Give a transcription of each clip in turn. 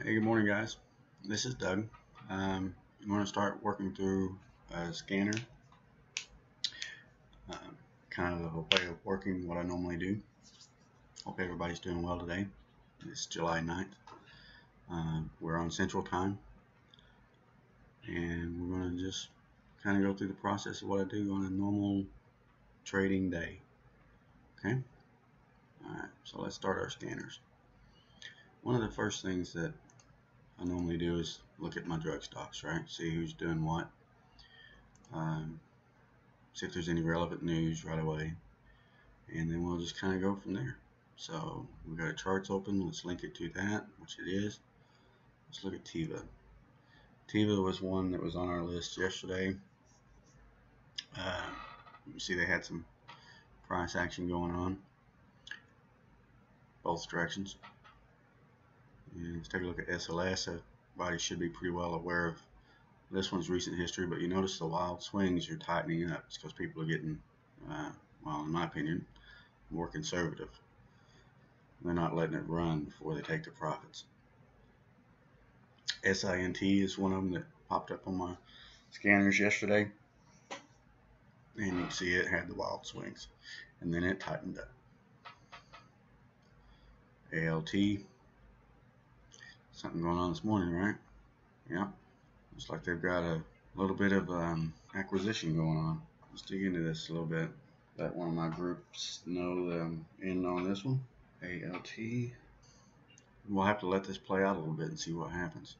Hey, good morning, guys. This is Doug. I'm going to start working through a scanner, kind of a way of working what I normally do. Hope everybody's doing well today. It's July 9th. We're on Central Time, and we're going to just kind of go through the process of what I do on a normal trading day. Okay? Alright, so let's start our scanners. One of the first things that I normally do is look at my drug stocks, right? See who's doing what. See if there's any relevant news right away, and then we'll just kind of go from there. So we've got a charts open. Let's link it to that, which it is. Let's look at Tiva. Tiva was one that was on our list yesterday. You see they had some price action going on both directions. And let's take a look at SLS. Everybody should be pretty well aware of this one's recent history, but you notice the wild swings are tightening up. It's because people are getting, well, in my opinion, more conservative. They're not letting it run before they take their profits. SINT is one of them that popped up on my scanners yesterday, and you can see it had the wild swings, and then it tightened up. ALT, something going on this morning, right? Yeah, looks like they've got a little bit of acquisition going on. Let's dig into this a little bit. Let one of my groups know that I'm in on this one. ALT. We'll have to let this play out a little bit and see what happens.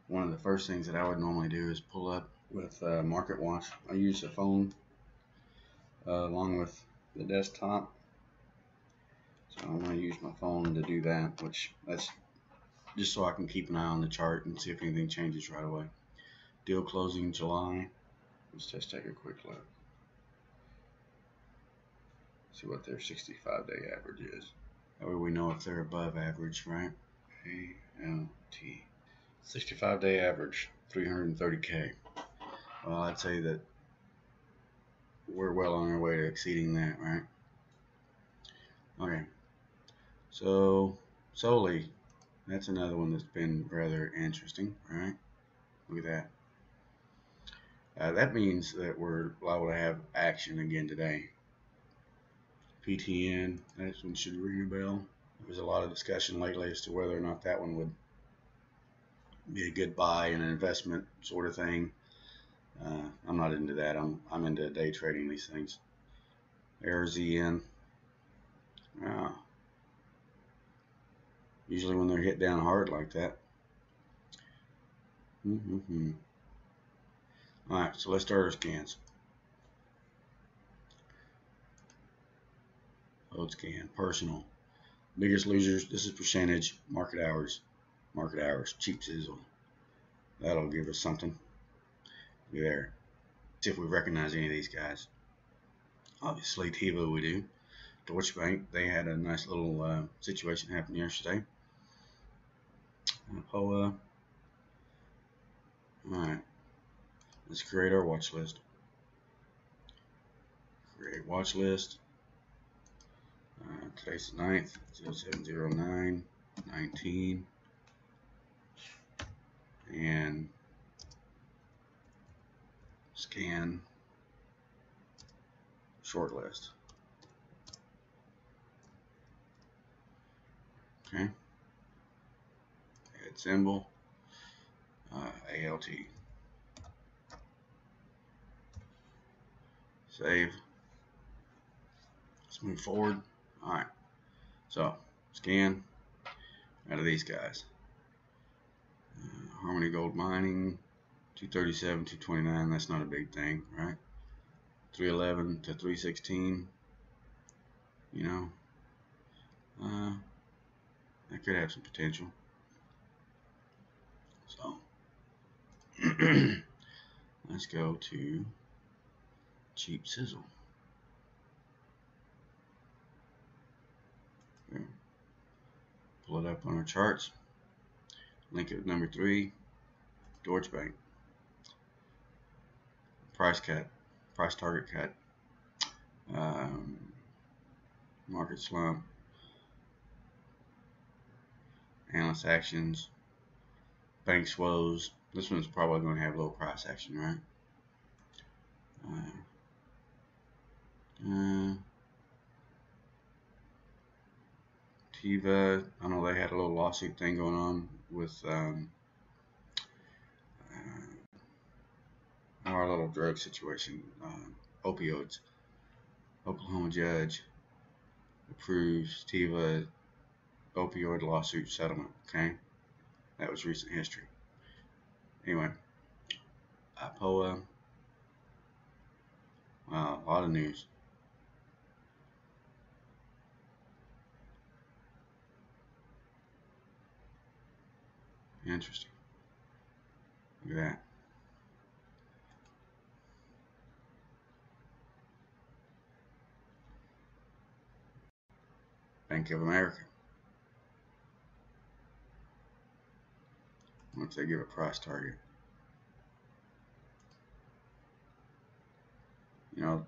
One of the first things that I would normally do is pull up with Market Watch. I use the phone along with the desktop, so I'm going to use my phone to do that, which that's just so I can keep an eye on the chart and see if anything changes right away. Deal closing July. Let's just take a quick look. See what their 65-day average is. That way we know if they're above average, right? ALT. 65-day average, 330K. Well, I'd say that we're well on our way to exceeding that, right? Okay. So, solely, that's another one that's been rather interesting, right? Look at that. That means that we're liable to have action again today. PTN, that one should ring a bell. There was a lot of discussion lately as to whether or not that one would be a good buy and an investment sort of thing. I'm not into that. I'm into day trading these things. ARZN. Usually when they're hit down hard like that. Alright, so let's start our scans. Load scan, personal. Biggest losers, this is percentage, market hours, cheap sizzle. That'll give us something. There. See if we recognize any of these guys. Obviously, Tiva we do. Deutsche Bank, they had a nice little situation happen yesterday. POA. Alright. Let's create our watch list. Create watch list. Today's the 9th, 0709-19. And scan short list. Okay. Add symbol. ALT. Save. Let's move forward. Alright. So, scan out of these guys. Harmony Gold Mining, 237, 229. That's not a big thing, right? 311 to 316. You know, that could have some potential. So, let's go to cheap sizzle. Okay. Pull it up on our charts. Link it with number 3, Deutsche Bank. Price cut, price target cut. Market slump. analyst actions, bank swallows. This one's probably going to have low price action, right? Tiva, I know they had a little lawsuit thing going on with our little drug situation, opioids. Oklahoma judge approves Tiva opioid lawsuit settlement. Okay, that was recent history. Anyway, IPOA, wow, a lot of news. Interesting. Look at that. Bank of America. Once they give a price target. You know,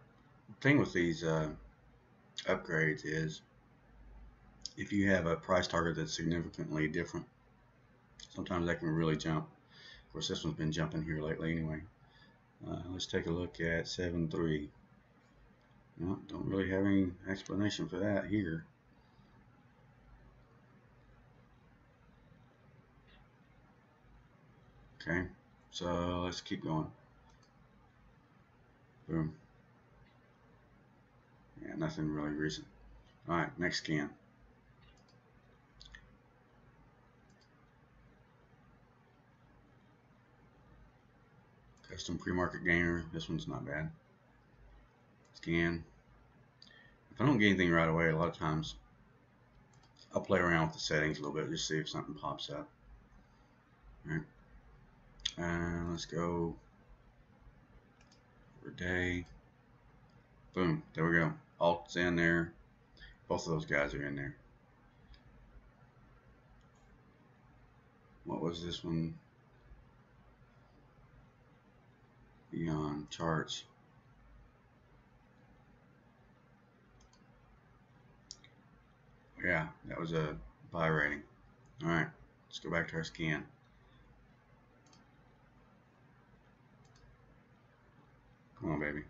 the thing with these upgrades is if you have a price target that's significantly different, sometimes that can really jump. Of course, this one's been jumping here lately anyway. Let's take a look at 7.3. No, don't really have any explanation for that here. Okay, so let's keep going. Boom. Yeah, nothing really recent. All right, next scan. Custom pre-market gainer. This one's not bad. Scan. If I don't get anything right away, a lot of times I'll play around with the settings a little bit, just see if something pops up. All right. Let's go for day. Boom. There we go. Alt's in there. Both of those guys are in there. What was this one? Beyond charts. Yeah, that was a buy rating. All right, let's go back to our scan. Come on, baby.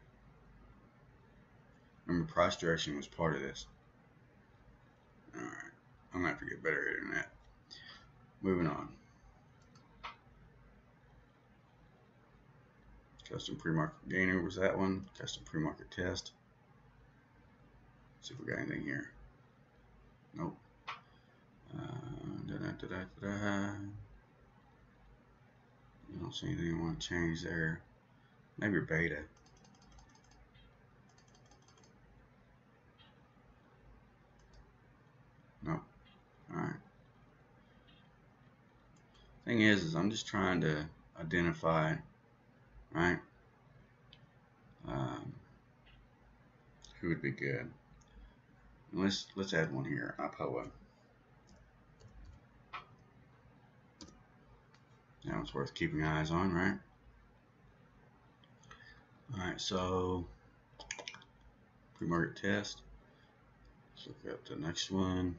Remember, price direction was part of this. All right, I'm gonna have to get better at than that. Moving on. Custom pre-market gainer was that one. Custom pre-market test. Let's see if we got anything here. Nope. I don't see anything I want to change there. Maybe beta. Nope. Alright. Thing is I'm just trying to identify, right, who would be good. And let's add one here, IPOA. That one's worth keeping eyes on, right? Alright, so pre-market test. Let's look at the next one.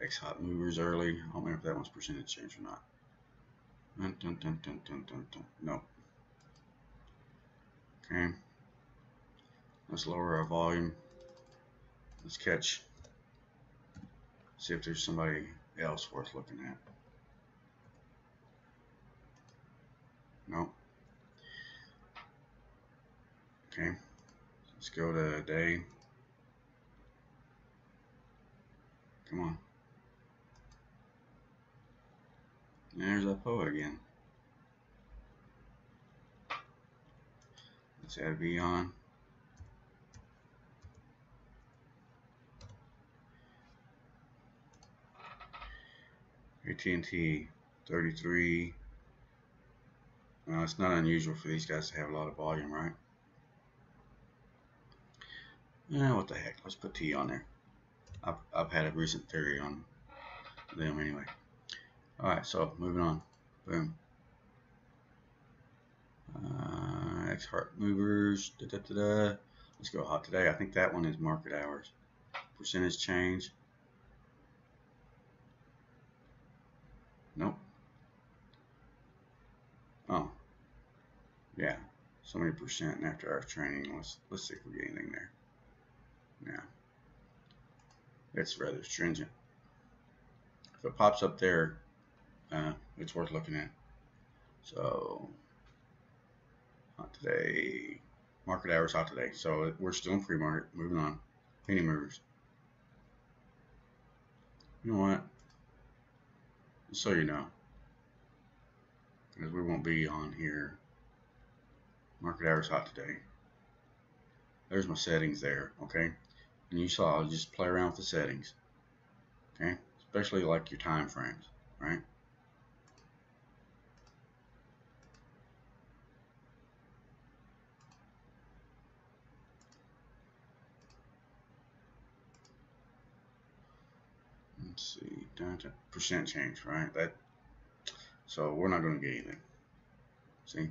X hot movers early. I don't remember if that one's percentage change or not. No. Okay. Let's lower our volume. Let's catch. See if there's somebody else worth looking at. Nope. Okay. Let's go to day. Come on. There's IPOA again. Let's add V on. AT&T 33. Well, it's not unusual for these guys to have a lot of volume, right? Yeah, what the heck? Let's put T on there. I've had a recent theory on them anyway. All right, so moving on. Boom. X heart movers. Let's go hot today. I think that one is market hours. Percentage change. Oh, yeah, so many percent in after hours training. Let's see if we get anything there. Yeah, it's rather stringent. If it pops up there, it's worth looking at. So hot today, market hours hot today. So we're still in pre-market. Moving on. Penny movers. You know what? Just so you know, because we won't be on here. Market hours hot today. There's my settings there, okay? And you saw, I'll just play around with the settings, okay? Especially like your time frames, right? Let's see, percent change, right? So we're not going to get anything. See?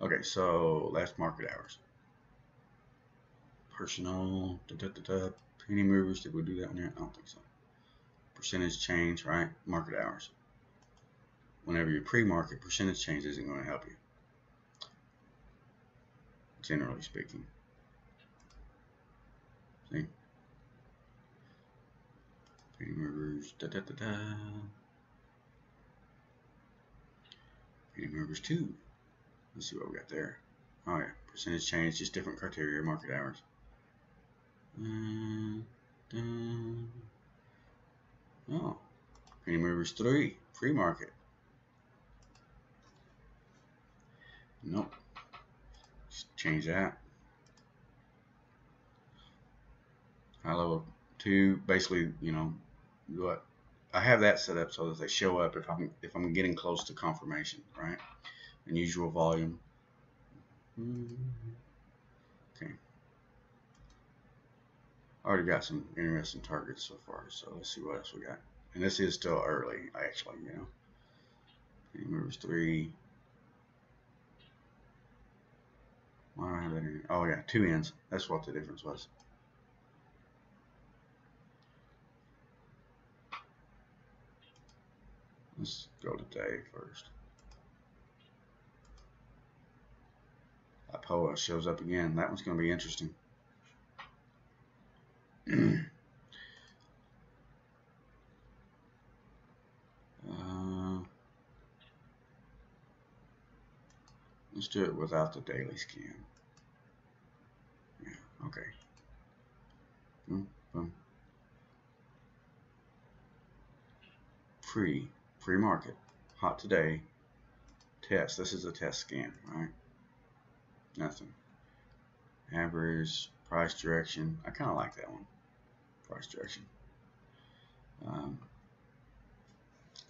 Okay, so last market hours. Personal, penny movers. Did we do that one yet? I don't think so. Percentage change, right? Market hours. Whenever you pre-market, percentage change isn't going to help you, generally speaking. See? Penny movers, Penny movers 2. Let's see what we got there. Oh yeah, percentage change, just different criteria, market hours. Oh, penny movers 3, free market. Nope. Just change that. High level 2, basically, you know, what I have that set up so that they show up if I'm getting close to confirmation, right? Unusual volume. Okay. Already got some interesting targets so far, so let's see what else we got. And this is still early, actually, you know. Penny movers 3. Why do I have that in? Oh yeah, 2 ends. That's what the difference was. Let's go to day first. Apoa shows up again. That one's going to be interesting. Let's do it without the daily scan. Yeah, okay. Boom, boom. Free market. Hot today. Test. This is a test scan, right? Nothing. Average, price direction. I kind of like that one. Price direction.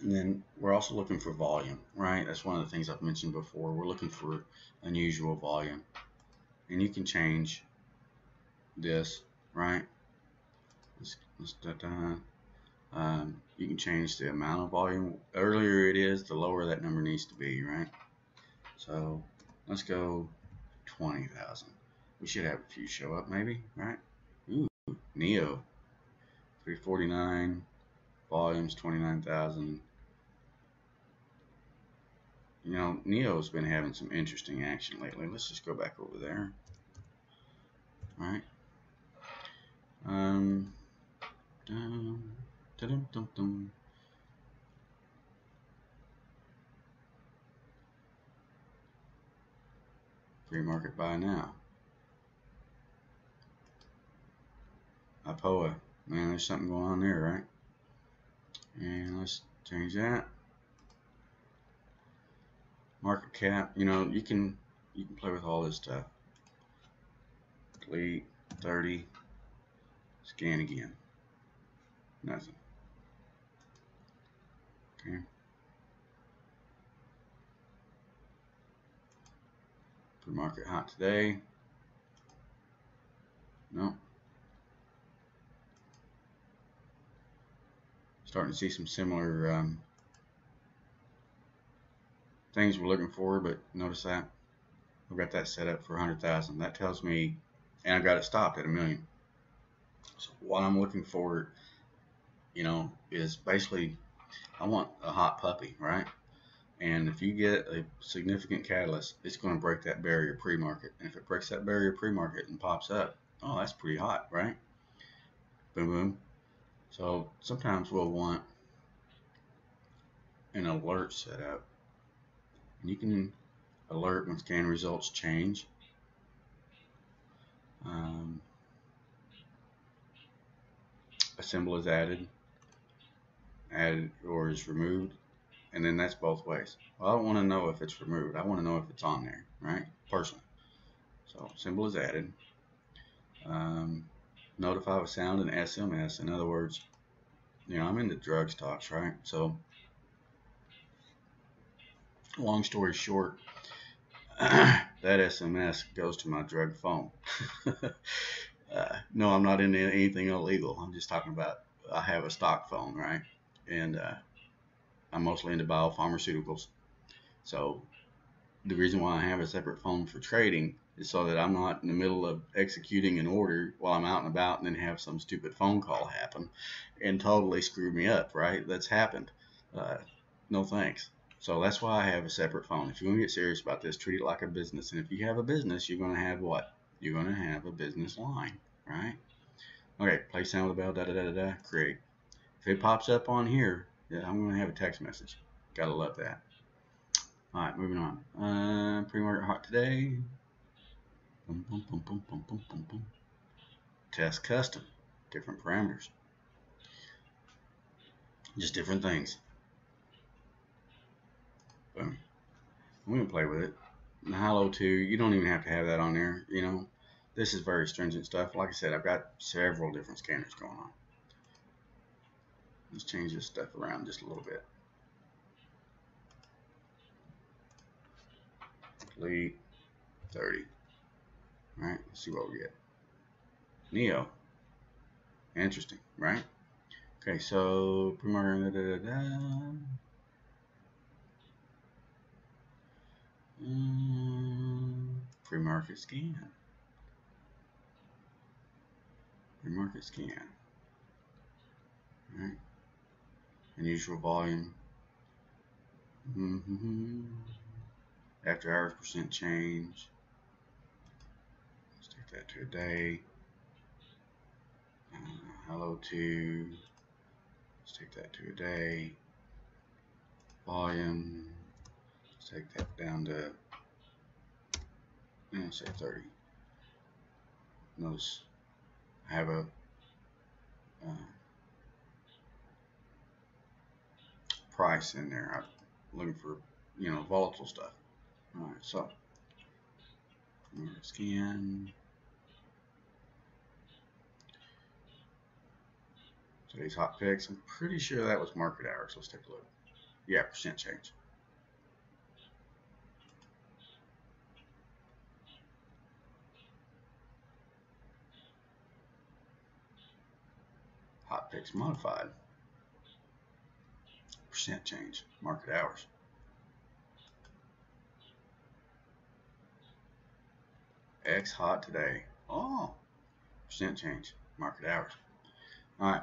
And then we're also looking for volume, right? That's one of the things I've mentioned before. We're looking for unusual volume. And you can change this, right? You can change the amount of volume. The earlier it is, the lower that number needs to be, right? So let's go 20,000. We should have a few show up, maybe, right? Ooh, Neo, 349, volumes 29,000. You know, Neo's been having some interesting action lately. Let's just go back over there. All right. Free market buy now. Apoa. Man, there's something going on there, right? And let's change that. Market cap, you know, you can play with all this stuff. Delete 30. Scan again. Nothing. Okay. Pre-market hot today. Nope. Starting to see some similar things we're looking for, but notice that I've got that set up for 100,000. That tells me, and I've got it stopped at 1 million. So what I'm looking for, you know, is basically I want a hot puppy, right? And if you get a significant catalyst, it's going to break that barrier pre-market. And if it breaks that barrier pre-market and pops up, oh, that's pretty hot, right? Boom, boom. So sometimes we'll want an alert set up. And you can alert when scan results change. A symbol is added or is removed, and then that's both ways. Well, I don't want to know if it's removed. I want to know if it's on there, right? Personally. So symbol is added. Notify with sound and SMS. In other words, I'm into drug stocks, right? So long story short, that SMS goes to my drug phone. No, I'm not into anything illegal. I'm just talking about I have a stock phone, right? And I'm mostly into biopharmaceuticals. So the reason why I have a separate phone for trading is so that I'm not in the middle of executing an order while I'm out and about and then have some stupid phone call happen and totally screw me up, right? That's happened. No thanks. So that's why I have a separate phone. If you're going to get serious about this, treat it like a business. And if you have a business, you're going to have what? You're going to have a business line, right? Okay, play sound with the bell, da-da-da-da-da, create. If it pops up on here, yeah, I'm going to have a text message. Gotta love that. All right, moving on. Pre-market hot today. Boom, boom, boom, boom, boom, boom, boom, boom. Test custom. Different parameters. Just different things. Boom. I'm going to play with it. The high-low 2, you don't even have to have that on there. This is very stringent stuff. Like I said, I've got several different scanners going on. Let's change this stuff around just a little bit. Complete 30. All right, let's see what we get. Neo. Interesting, right? Okay, so pre-market, pre-market scan. Pre-market scan. All right. Unusual volume. After hours percent change. Let's take that to a day. Hello 2. Let's take that to a day. Volume. Let's take that down to, say 30. Notice I have a price in there. I'm looking for, volatile stuff. All right, so scan. Today's hot picks. I'm pretty sure that was market hours. Let's take a look. Yeah, percent change. Hot picks modified. Percent change. Market hours. X hot today. Oh, percent change. Market hours. All right.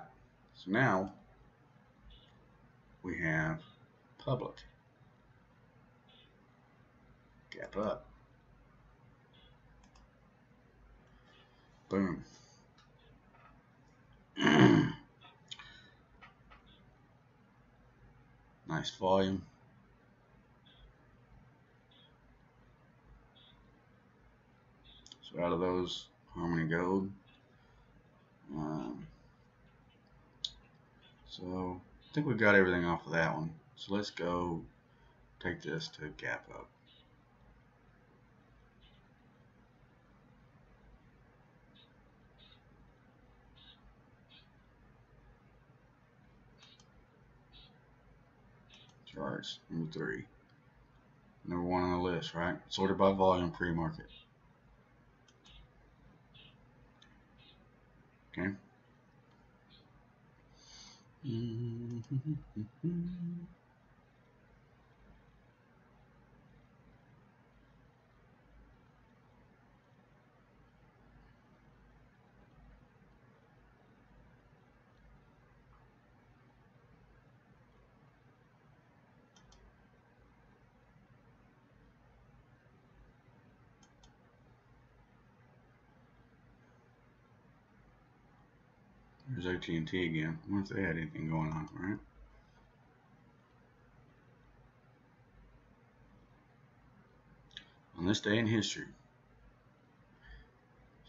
So now we have public. Gap up. Boom. Nice volume. So out of those, Harmony Gold. So I think we got everything off of that one. So let's go take this to gap up. Charts, number 3. Number 1 on the list, right? Sorted by volume pre-market. Okay. There's AT&T again. I wonder if they had anything going on, right? On this day in history.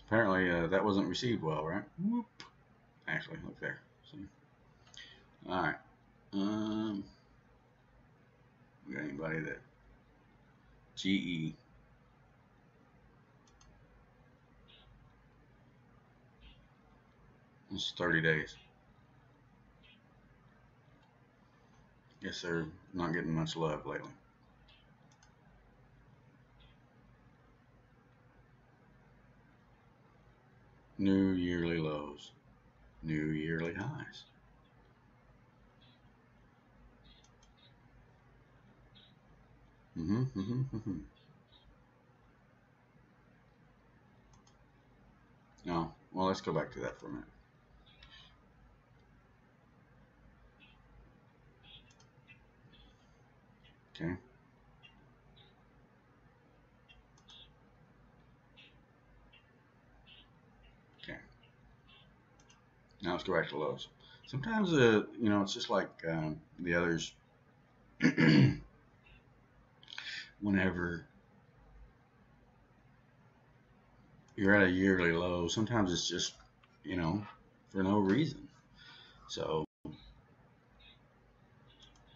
Apparently, that wasn't received well, right? Whoop. Actually, look there. See? All right. We got anybody that GE. It's 30 days. Guess they're not getting much love lately. New yearly lows. New yearly highs. No. Well, let's go back to that for a minute. Okay. Okay. Now let's go back to lows. Sometimes, it's just like the others. Whenever you're at a yearly low, sometimes it's just, for no reason. So,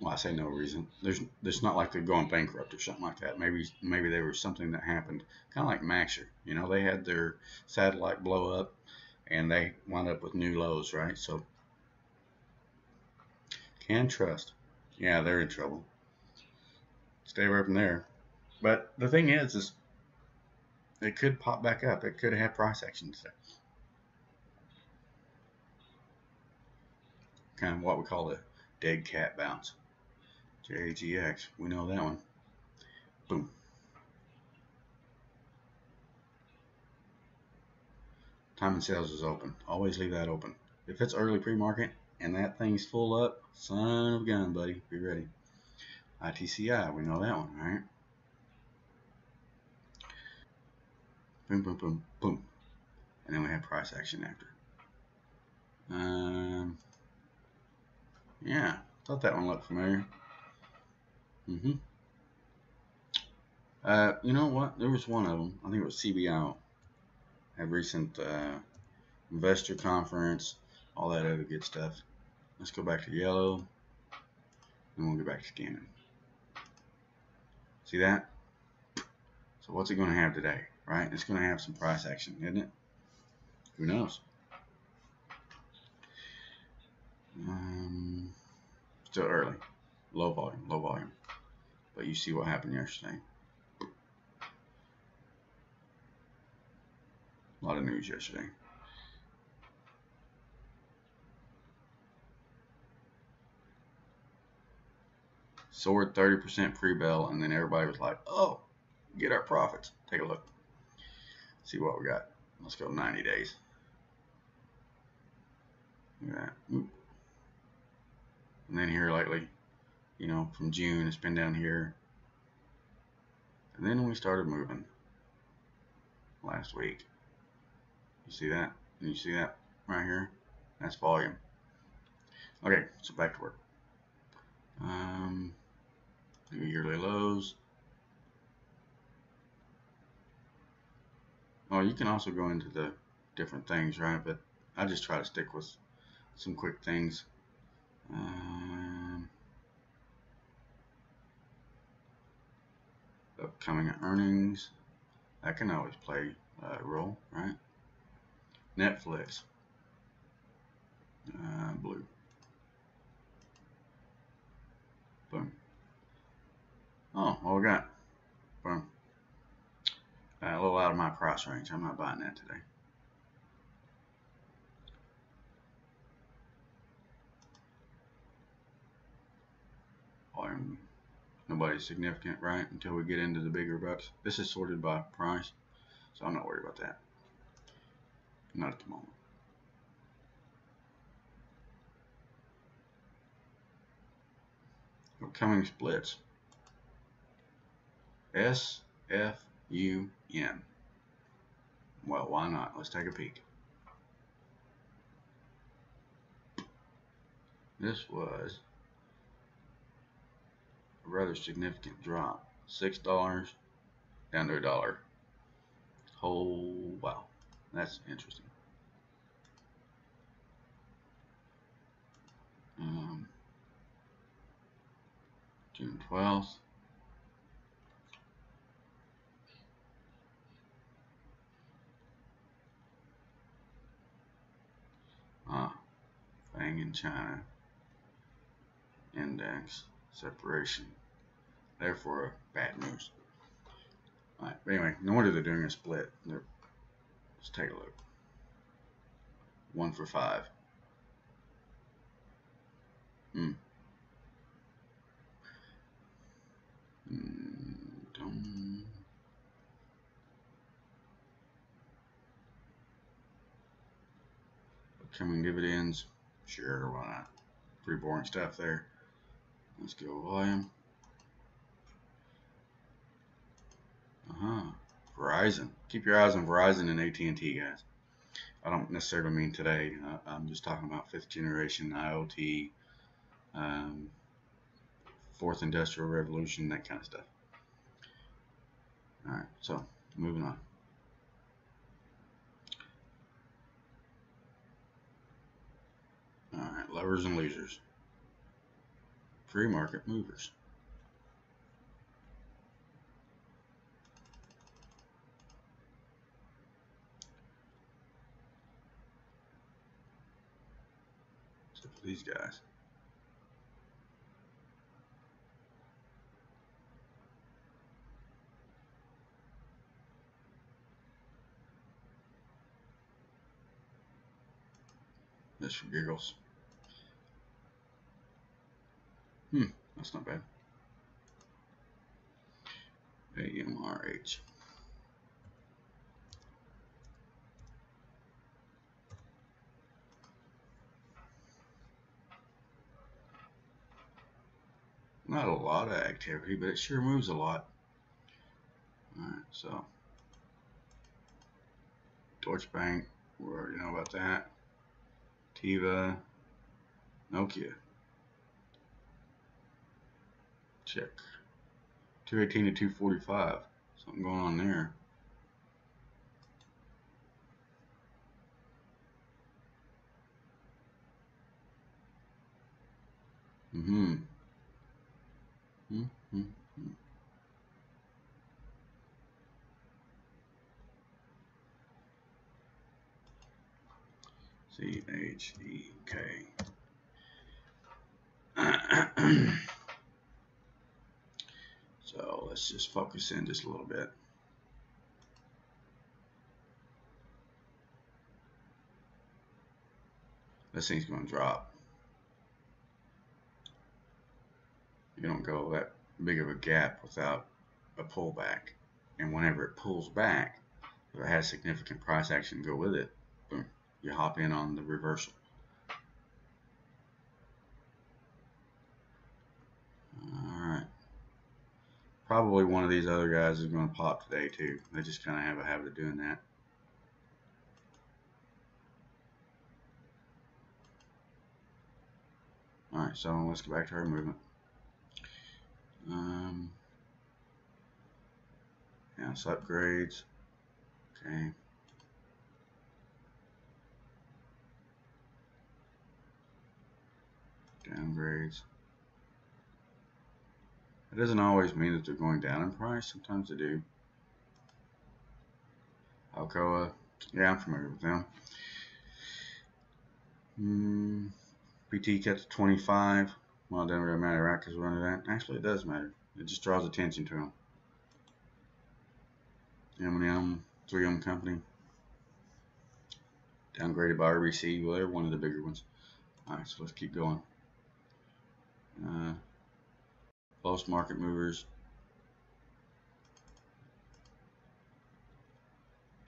well, I say no reason. There's not like they're going bankrupt or something like that. Maybe there was something that happened, kind of like Maxer. They had their satellite blow up, and they wound up with new lows, right? So, can trust. Yeah, they're in trouble. Stay away from there. But the thing is it could pop back up. It could have price action today. Kind of what we call a dead cat bounce. JGX, we know that one. Boom. Time and sales is open. Always leave that open. If it's early pre-market and that thing's full up, son of a gun, buddy, be ready. ITCI, we know that one, right? Boom, boom, boom, boom. And then we have price action after. Yeah, thought that one looked familiar. You know what? There was one of them. I think it was CBO. Had recent investor conference, all that other good stuff. Let's go back to yellow, and we'll go back to scanning. See that? So what's it going to have today, right? It's going to have some price action, isn't it? Who knows? Still early. Low volume. But you see what happened yesterday. A lot of news yesterday. Soared 30% pre-bell, and then everybody was like, oh, get our profits. Take a look. See what we got. Let's go 90 days. Look at that. Oop. And then here lately, from June, it's been down here. And then we started moving last week. You see that? And you see that right here? That's volume. Okay, so back to work. Yearly lows. Oh, you can also go into the different things, right? But I just try to stick with some quick things. Upcoming earnings. That can always play a role, right? Netflix. Blue. Boom. Oh, what we got? Boom. A little out of my price range. I'm not buying that today. Volume. Nobody's significant, right? Until we get into the bigger bucks. This is sorted by price, so I'm not worried about that. Not at the moment. Upcoming splits. SFUN. Well, why not? Let's take a peek. This was a rather significant drop. $6 down to $1. Oh wow, that's interesting. June 12th. Fang in China index separation. Therefore, bad news. Alright, but anyway, no wonder they're doing a split. Let's take a look. 1 for 5. Upcoming dividends. Sure, why not? Pretty boring stuff there. Let's go volume. Verizon. Keep your eyes on Verizon and AT&T, guys. I don't necessarily mean today. I'm just talking about 5th generation IoT, fourth industrial revolution, that kind of stuff. Alright, so moving on. Alright, lovers and losers. Pre-market movers. Except for these guys. Just for giggles. That's not bad. AMRH. Not a lot of activity, but it sure moves a lot. Alright, so Deutsche Bank, we already know about that. Tiva, Nokia. Check. 218 to 245. Something going on there. CHEK. So let's just focus in just a little bit. This thing's going to drop. You don't go that big of a gap without a pullback. And whenever it pulls back, if it has significant price action go with it, boom, you hop in on the reversal. Alright. Probably one of these other guys is going to pop today too. They just kind of have a habit of doing that. Alright, so let's go back to our movement. Yeah, so upgrades. Okay. Downgrades. It doesn't always mean that they're going down in price. Sometimes they do. Alcoa. Yeah, I'm familiar with them. PT kept to 25. Well, it doesn't really matter, right? Because we're under that. Actually, it does matter. It just draws attention to them. M&M, 3M company. Downgraded by RBC. Well, they're one of the bigger ones. Alright, so let's keep going. Close market movers.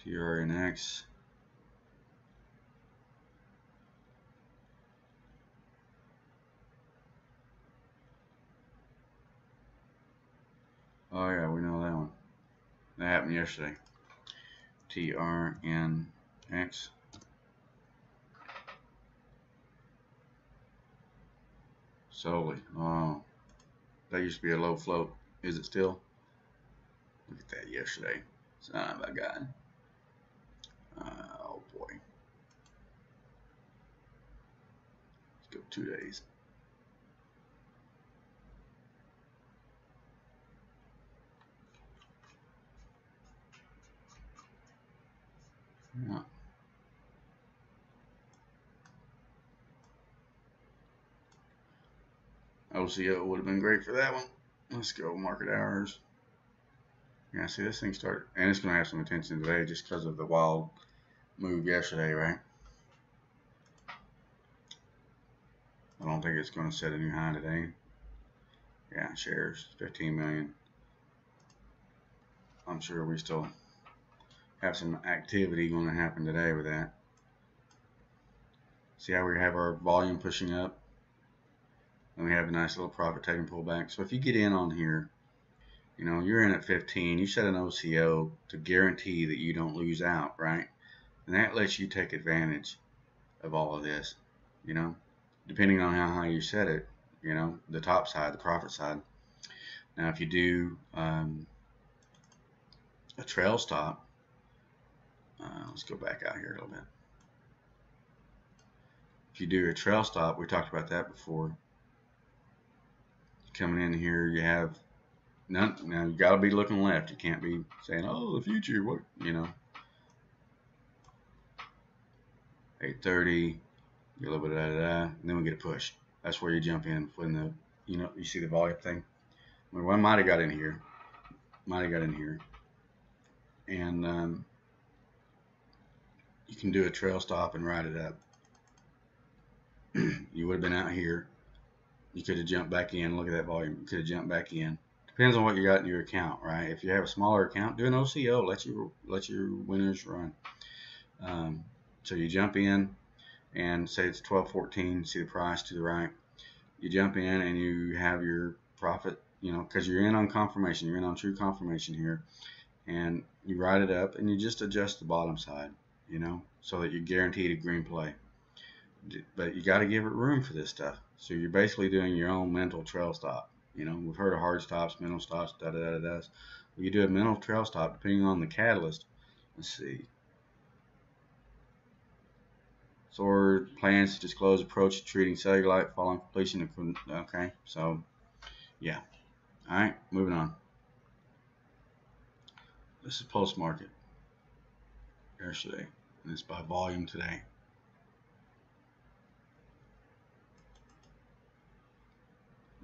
TRNX. Oh yeah, we know that one. That happened yesterday. TRNX. Solely. Oh, that used to be a low float. Is it still? Look at that yesterday. Son of a gun. Oh boy. Let's go 2 days. Yeah. OCO would have been great for that one. Let's go market hours. Yeah, see this thing started, and it's going to have some attention today just because of the wild move yesterday, right? I don't think it's going to set a new high today. Yeah, shares 15 million. I'm sure we still have some activity going to happen today with that. See how we have our volume pushing up, and we have a nice little profit taking pullback. So if you get in on here, you know, you're in at 15, you set an OCO to guarantee that you don't lose out, right? And that lets you take advantage of all of this, you know, depending on how high you set it, you know, the top side, the profit side. Now, if you do a trail stop, let's go back out here a little bit. If you do a trail stop, we talked about that before. Coming in here, you have none. Now you got to be looking left. You can't be saying, "Oh, the future." What, you know? 8:30. Get a little bit of that, and then we get a push. That's where you jump in when the, you know, you see the volume thing. Well, one might have got in here, and you can do a trail stop and ride it up. You would have been out here. You could have jumped back in. Look at that volume. You could have jumped back in. Depends on what you got in your account, right? If you have a smaller account, do an OCO. Let your winners run. So you jump in, and say it's 12.14. See the price to the right. You jump in and you have your profit, you know, because you're in on confirmation. You're in on true confirmation here, and you ride it up, and you just adjust the bottom side, you know, so that you're guaranteed a green play. But you got to give it room for this stuff. So you're basically doing your own mental trail stop. You know, we've heard of hard stops, mental stops, da-da-da-da. Well, you do a mental trail stop depending on the catalyst. Let's see. Sword plans to disclose approach to treating cellulite following completion of, okay, so yeah. All right, moving on. This is post-market yesterday, and it's by volume today.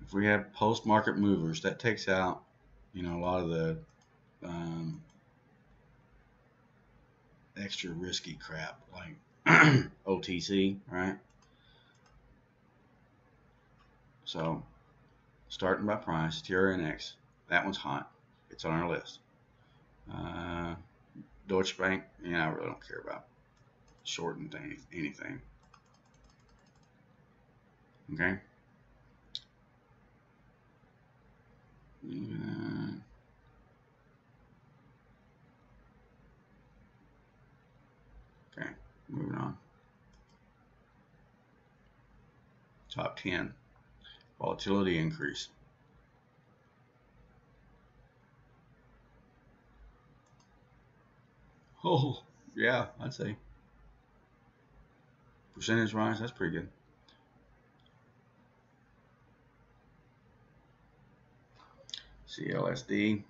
If we have post-market movers, that takes out, you know, a lot of the extra risky crap like OTC, right? So starting by price, TRNX, that one's hot. It's on our list. Deutsche Bank, yeah, I really don't care about shorting anything. Okay. Okay, moving on. Top 10, volatility increase. Oh, yeah, I'd say. Percentage rise, that's pretty good. CLSD.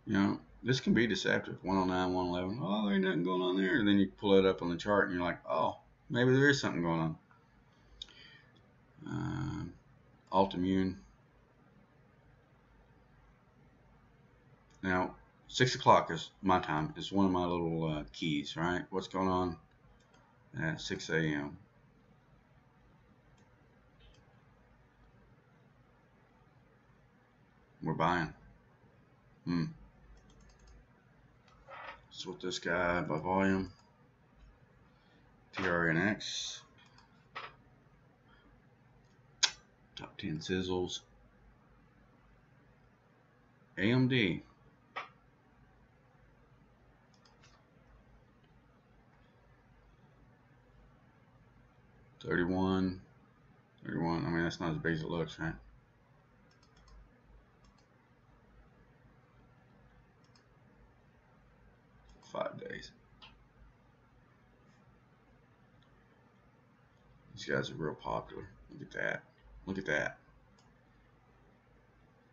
You know, this can be deceptive. 109, 111. Oh, there ain't nothing going on there. And then you pull it up on the chart and you're like, oh, maybe there is something going on. Altimmune. Now, 6 o'clock is my time. It's one of my little keys, right? What's going on at 6 a.m.? We're buying. So with this guy by volume, TRNX, top 10 sizzles, AMD. 31. I mean, that's not as big as it looks, right? Five days. These guys are real popular. Look at that. Look at that.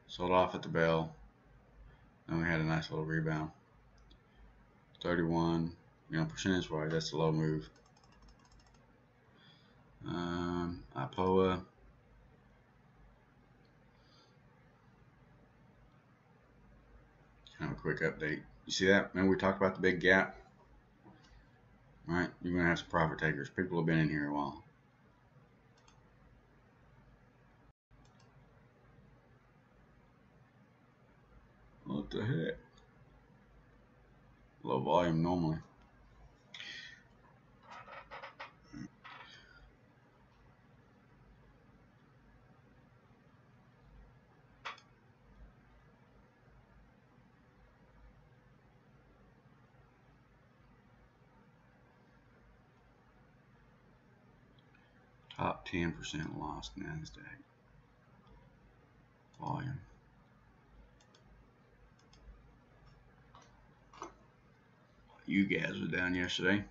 Sold off at the bell. Then we had a nice little rebound. 31. Percentage wise, that's a low move. IPOA. Kind of a quick update. You see that? Remember we talked about the big gap? Right? You're going to have some profit takers. People have been in here a while. What the heck? Low volume normally. Top 10% lost NASDAQ. Volume. You guys were down yesterday.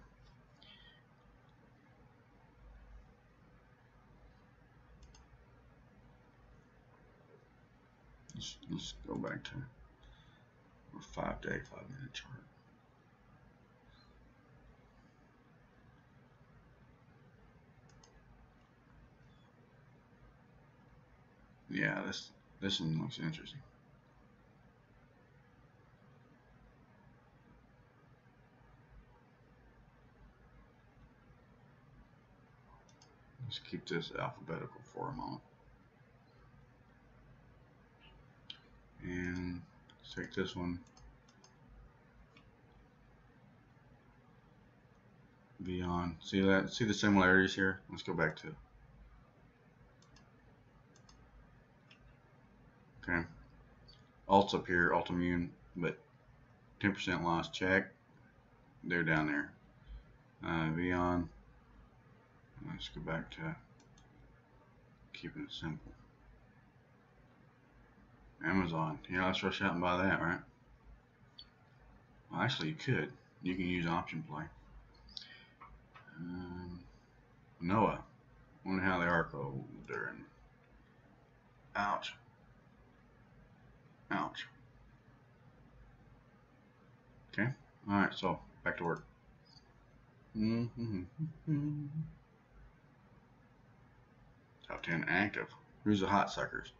Let's go back to our 5-day, 5-minute chart. Yeah, this one looks interesting. Let's keep this alphabetical for a moment. And let's take this one beyond. See that? See the similarities here? Let's go back to. Okay. Alt's up here, Altimmune, but 10% loss, check. They're down there. Beyond. Let's go back to keeping it simple. Amazon. Yeah, let's rush out and buy that, right? Well, actually, you could. You can use option play. Noah. Wonder how they are cold during. Ouch. Ouch. Okay. Alright, so back to work. Top 10 active. Who's the hot suckers?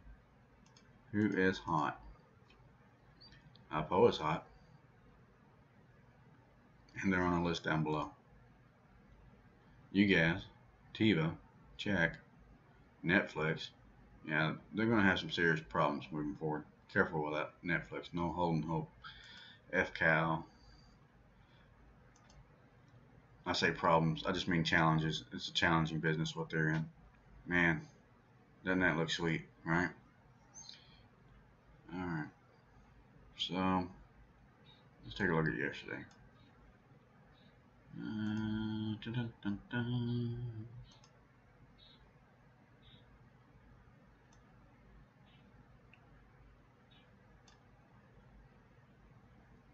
Who is hot? IPO is hot. And they're on a list down below. You guys, TiVo, check. Netflix, yeah, they're going to have some serious problems moving forward. Careful with that Netflix. No holding hope. FCal. I say problems. I just mean challenges. It's a challenging business what they're in. Man, doesn't that look sweet, right? All right. So let's take a look at yesterday. Dun, dun, dun.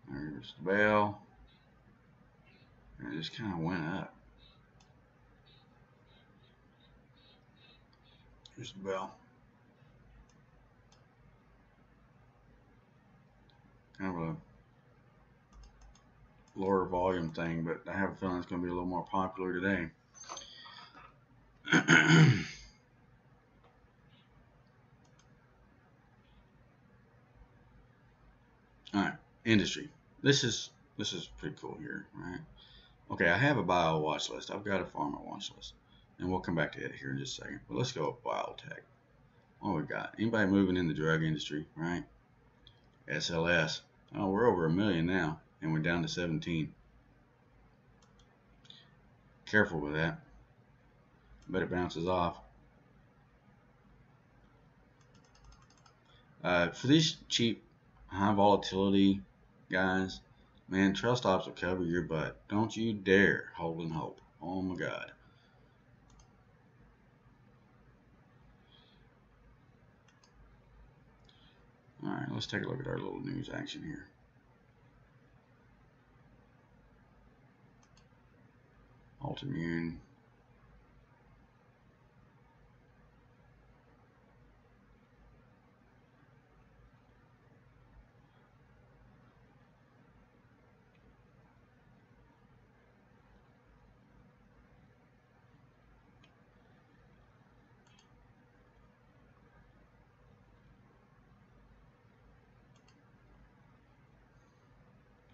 There's the bell. And it just kind of went up. Here's the bell. Kind of a lower volume thing, but I have a feeling it's going to be a little more popular today. All right, industry. This is pretty cool here, right? Okay, I have a bio watch list. I've got a pharma watch list, and we'll come back to it here in just a second. But let's go with biotech. What we got? Anybody moving in the drug industry, right? SLS. Oh, we're over 1 million now, and we're down to 17. Careful with that. Bet it bounces off. For these cheap, high volatility guys, man, trust stops will cover your butt. Don't you dare hold and hope. Oh my God. Alright, let's take a look at our little news action here. Altimmune.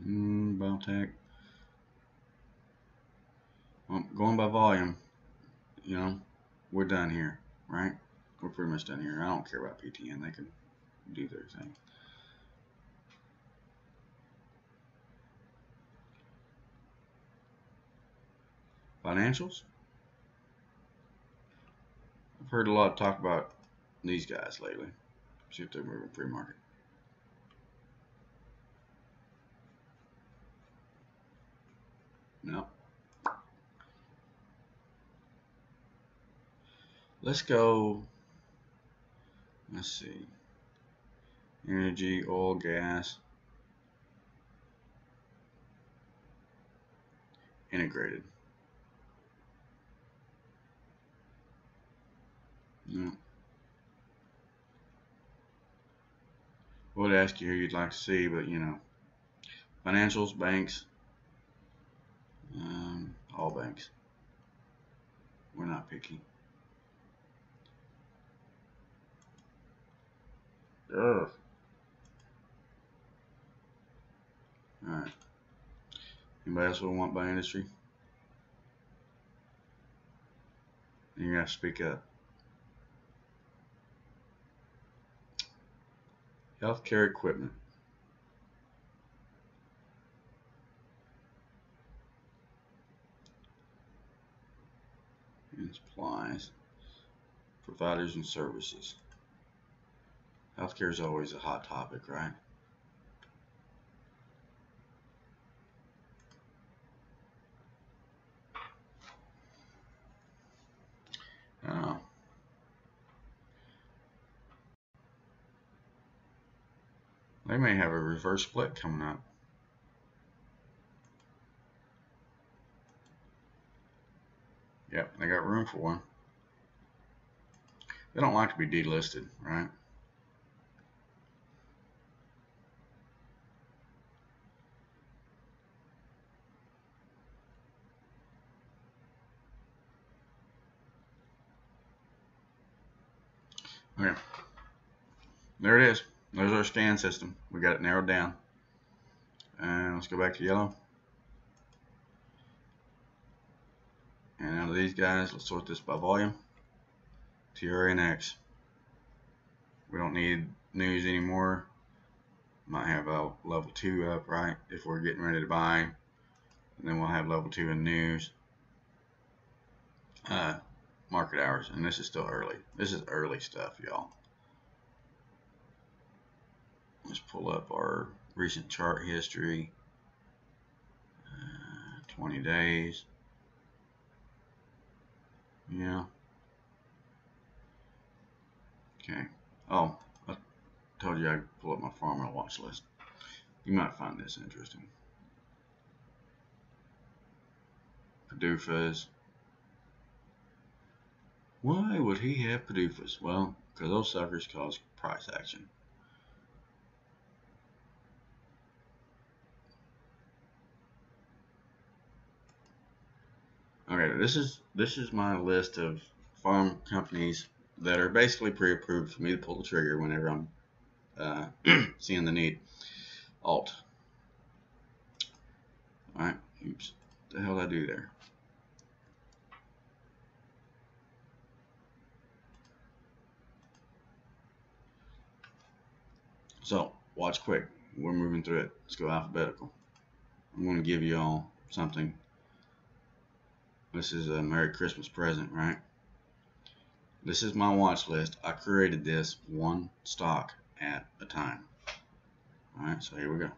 Biotech. Well, going by volume, you know, we're done here, right? We're pretty much done here. I don't care about PTN. They can do their thing. Financials. I've heard a lot of talk about these guys lately. See if they're moving pre-market. No. Let's go. Let's see. Energy, oil, gas. Integrated. No. I would ask you who you'd like to see, but you know, financials, banks, all banks. We're not picky. Ugh. Alright. Anybody else would want by industry? You're gonna have to speak up. Healthcare equipment. And supplies. Providers and services. Healthcare is always a hot topic, right? They may have a reverse split coming up. Yep, they got room for one. They don't like to be delisted, right? Okay. There it is. There's our scan system. We got it narrowed down. And let's go back to yellow. And out of these guys, let's sort this by volume. TRA and X. We don't need news anymore. Might have a level 2 up, right? If we're getting ready to buy. And then we'll have level 2 in news. Market hours. And this is still early. This is early stuff, y'all. Let's pull up our recent chart history. 20 days. Yeah. Okay. Oh, I told you I'd pull up my farmer watch list. You might find this interesting. PDUFAs. Why would he have PDUFAs? Well, because those suckers cause price action. Okay, this is my list of farm companies that are basically pre-approved for me to pull the trigger whenever I'm seeing the need. Alt. Alright, oops. What the hell did I do there? So, watch quick. We're moving through it. Let's go alphabetical. I'm going to give you all something. This is a Merry Christmas present, right? This is my watch list. I created this one stock at a time. Alright, so here we go.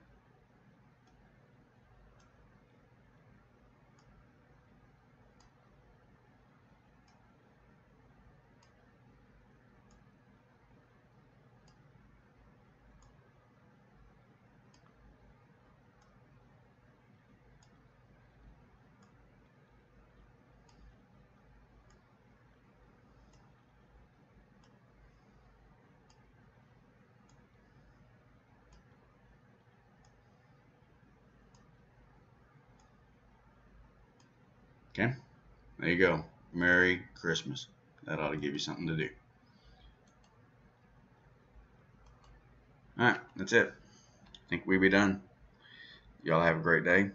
Okay, there you go. Merry Christmas. That ought to give you something to do. All right, that's it. I think we be done. Y'all have a great day.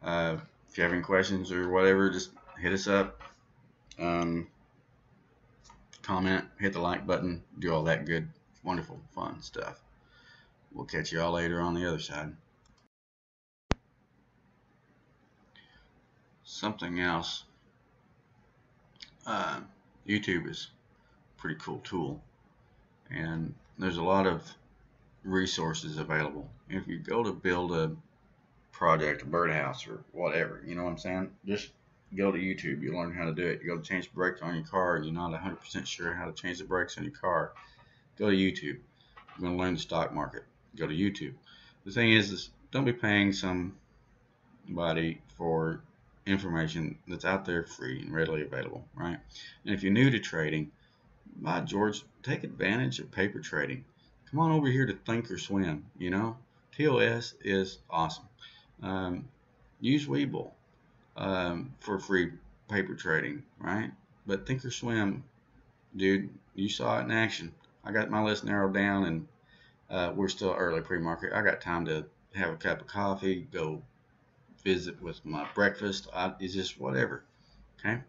If you have any questions or whatever, just hit us up. Comment, hit the like button, do all that good, wonderful, fun stuff. We'll catch you all later on the other side. Something else. YouTube is a pretty cool tool, and there's a lot of resources available. If you go to build a project, a birdhouse, or whatever, you know what I'm saying? Just go to YouTube. You learn how to do it. You go to change the brakes on your car. You're not 100% sure how to change the brakes on your car. Go to YouTube. You're going to learn the stock market. Go to YouTube. The thing is don't be paying somebody for information that's out there free and readily available, right? And if you're new to trading, by George, take advantage of paper trading. Come on over here to ThinkorSwim. You know, TOS is awesome. Use Webull for free paper trading, right? But ThinkorSwim, dude, you saw it in action. I got my list narrowed down, and we're still early pre-market. I got time to have a cup of coffee, go visit with my breakfast. It's just whatever. Okay.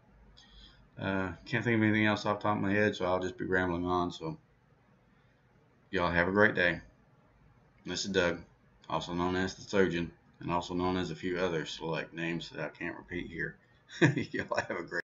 Can't think of anything else off the top of my head, so I'll just be rambling on. So y'all have a great day. This is Doug, also known as the Surgeon, and also known as a few other select names that I can't repeat here. Y'all have a great